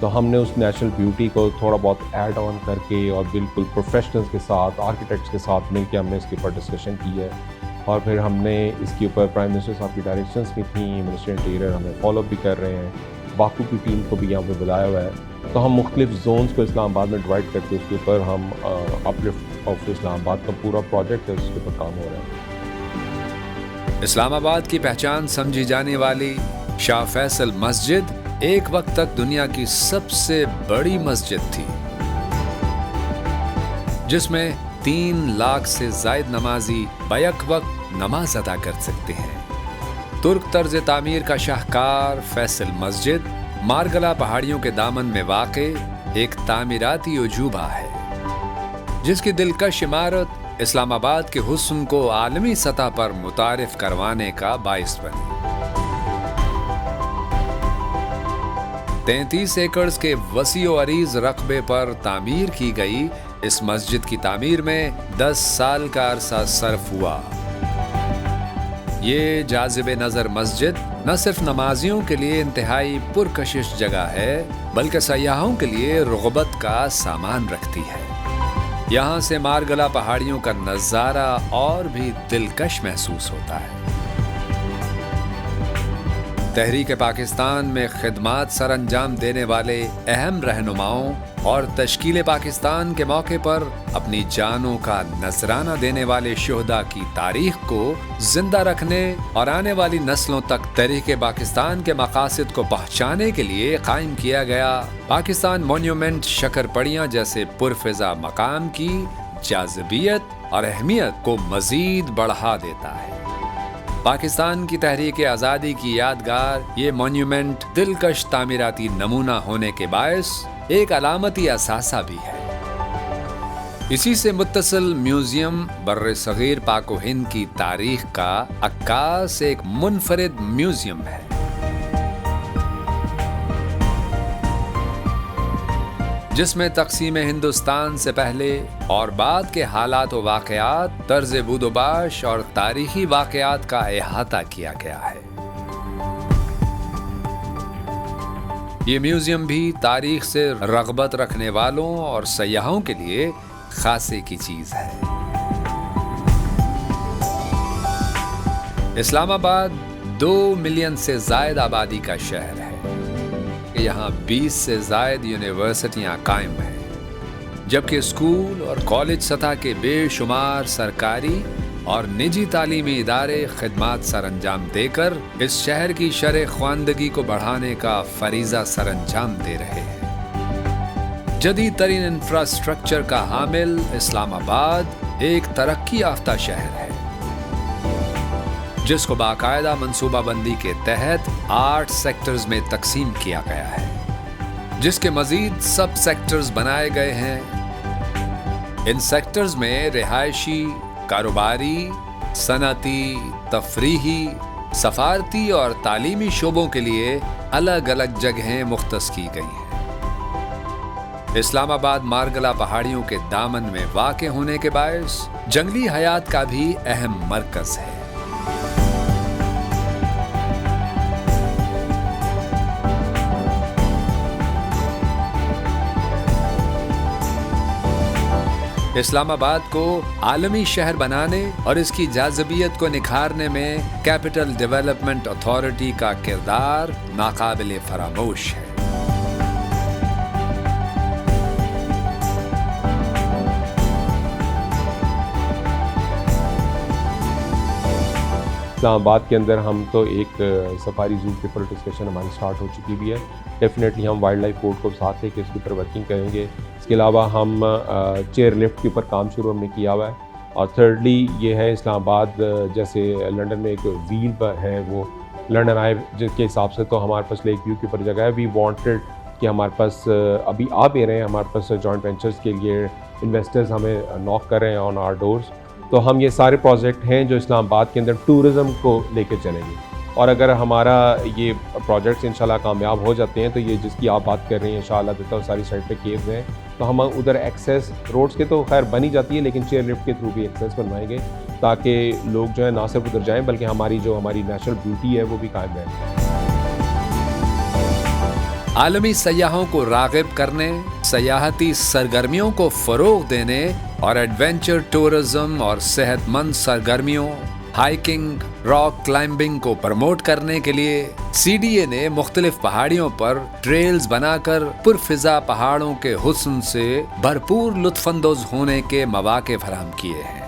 تو ہم نے اس نیچرل بیوٹی کو تھوڑا بہت ایڈ آن کر کے اور بالکل پروفیشنلز کے ساتھ آرکیٹیکٹس کے ساتھ مل کے ہم نے اس کے اوپر ڈسکشن کی ہے، اور پھر ہم نے اس کے اوپر پرائم منسٹر صاحب کی ڈائریکشنس بھی تھیں، منسٹر انٹیریئر ہمیں فالو بھی کر رہے ہیں، باکو کی ٹیم کو بھی یہاں پہ بلایا ہوا ہے. تو ہم مختلف زونز کو اسلام آباد میں ڈیوائڈ کر کے اس کے اوپر ہم اپلفٹ آف اسلام آباد کا پورا پروجیکٹ ہے اس کے اوپر کام ہو رہا ہے. اسلام آباد کی پہچان سمجھی جانے والی شاہ فیصل مسجد ایک وقت تک دنیا کی سب سے بڑی مسجد تھی، جس میں 3 لاکھ سے زائد نمازی بیک وقت نماز ادا کر سکتے ہیں. ترک طرز تعمیر کا شاہکار فیصل مسجد مارگلا پہاڑیوں کے دامن میں واقع ایک تعمیراتی عجوبہ ہے، جس کی دلکش عمارت اسلام آباد کے حسن کو عالمی سطح پر متعارف کروانے کا باعث بنی. 33 ایکڑز کے وسیع و عریض رقبے پر تعمیر کی گئی اس مسجد کی تعمیر میں 10 سال کا عرصہ صرف ہوا. یہ جاذب نظر مسجد نہ صرف نمازیوں کے لیے انتہائی پرکشش جگہ ہے، بلکہ سیاحوں کے لیے رغبت کا سامان رکھتی ہے. یہاں سے مارگلا پہاڑیوں کا نظارہ اور بھی دلکش محسوس ہوتا ہے. تحریک پاکستان میں خدمات سر انجام دینے والے اہم رہنماؤں اور تشکیل پاکستان کے موقع پر اپنی جانوں کا نذرانہ دینے والے شہداء کی تاریخ کو زندہ رکھنے اور آنے والی نسلوں تک تحریک پاکستان کے مقاصد کو پہنچانے کے لیے قائم کیا گیا پاکستان مونیومنٹ شکر پڑیاں جیسے پرفضا مقام کی جاذبیت اور اہمیت کو مزید بڑھا دیتا ہے. پاکستان کی تحریک آزادی کی یادگار یہ مونیومنٹ دلکش تعمیراتی نمونہ ہونے کے باعث ایک علامتی اثاثہ بھی ہے. اسی سے متصل میوزیم بر صغیر پاک و ہند کی تاریخ کا عکاس ایک منفرد میوزیم ہے. جس میں تقسیم ہندوستان سے پہلے اور بعد کے حالات و واقعات، طرز بود و باش اور تاریخی واقعات کا احاطہ کیا گیا ہے. یہ میوزیم بھی تاریخ سے رغبت رکھنے والوں اور سیاحوں کے لیے خاصے کی چیز ہے. اسلام آباد 2 ملین سے زائد آبادی کا شہر ہے. یہاں 20 سے زائد یونیورسٹیاں قائم ہیں، جبکہ اسکول اور کالج سطح کے بے شمار سرکاری اور نجی تعلیمی ادارے خدمات سر انجام دے کر اس شہر کی شرح خواندگی کو بڑھانے کا فریضہ سر انجام دے رہے ہیں. جدید ترین انفراسٹرکچر کا حامل اسلام آباد ایک ترقی یافتہ شہر ہے، جس کو باقاعدہ منصوبہ بندی کے تحت 8 سیکٹرز میں تقسیم کیا گیا ہے، جس کے مزید سب سیکٹرز بنائے گئے ہیں. ان سیکٹرز میں رہائشی، کاروباری، صنعتی، تفریحی، سفارتی اور تعلیمی شعبوں کے لیے الگ الگ جگہیں مختص کی گئی ہیں. اسلام آباد مارگلا پہاڑیوں کے دامن میں واقع ہونے کے باعث جنگلی حیات کا بھی اہم مرکز ہے. اسلام آباد کو عالمی شہر بنانے اور اس کی جاذبیت کو نکھارنے میں کیپٹل ڈیولپمنٹ اتھارٹی کا کردار ناقابل فراموش ہے. اسلام آباد کے اندر ہم تو ایک سفاری زو کے اوپر ڈسکشن ہماری سٹارٹ ہو چکی بھی ہے. ڈیفینیٹلی ہم وائلڈ لائف بورڈ کو ساتھ لے کے اس کے اوپر ورکنگ کریں گے. اس کے علاوہ ہم چیئر لفٹ کے اوپر کام شروع ہم نے کیا ہوا ہے. اور تھرڈلی یہ ہے اسلام آباد جیسے لنڈن میں ایک ویل ہے، وہ لنڈن آئے جس کے حساب سے تو ہمارے پاس لیک ویو کے اوپر جگہ ہے. وی وانٹیڈ کہ ہمارے پاس ابھی آ بھی رہے ہیں، ہمارے پاس جوائنٹ وینچرز کے لیے انویسٹرز ہمیں ناک کر رہے ہیں آن آر ڈورز. تو ہم یہ سارے پروجیکٹ ہیں جو اسلام آباد کے اندر ٹورزم کو لے کے چلیں گے. اور اگر ہمارا یہ پروجیکٹس انشاءاللہ کامیاب ہو جاتے ہیں تو یہ جس کی آپ بات کر رہے ہیں انشاءاللہ دیتا ہوں ساری سائڈ پہ کیوز ہیں، تو ہم ادھر ایکسیس روڈز کے تو خیر بن ہی جاتی ہے، لیکن چیئر لفٹ کے تھرو بھی ایکسیس بنوائیں گے تاکہ لوگ جو ہے نہ صرف ادھر جائیں بلکہ ہماری نیچرل بیوٹی ہے وہ بھی قائم رہے. عالمی سیاحوں کو راغب کرنے، سیاحتی سرگرمیوں کو فروغ دینے اور ایڈونچر ٹورزم اور صحت مند سرگرمیوں، ہائکنگ، راک کلائمبنگ کو پروموٹ کرنے کے لیے CDA نے مختلف پہاڑیوں پر ٹریلز بنا کر پرفضا پہاڑوں کے حسن سے بھرپور لطف اندوز ہونے کے مواقع فراہم کیے ہیں۔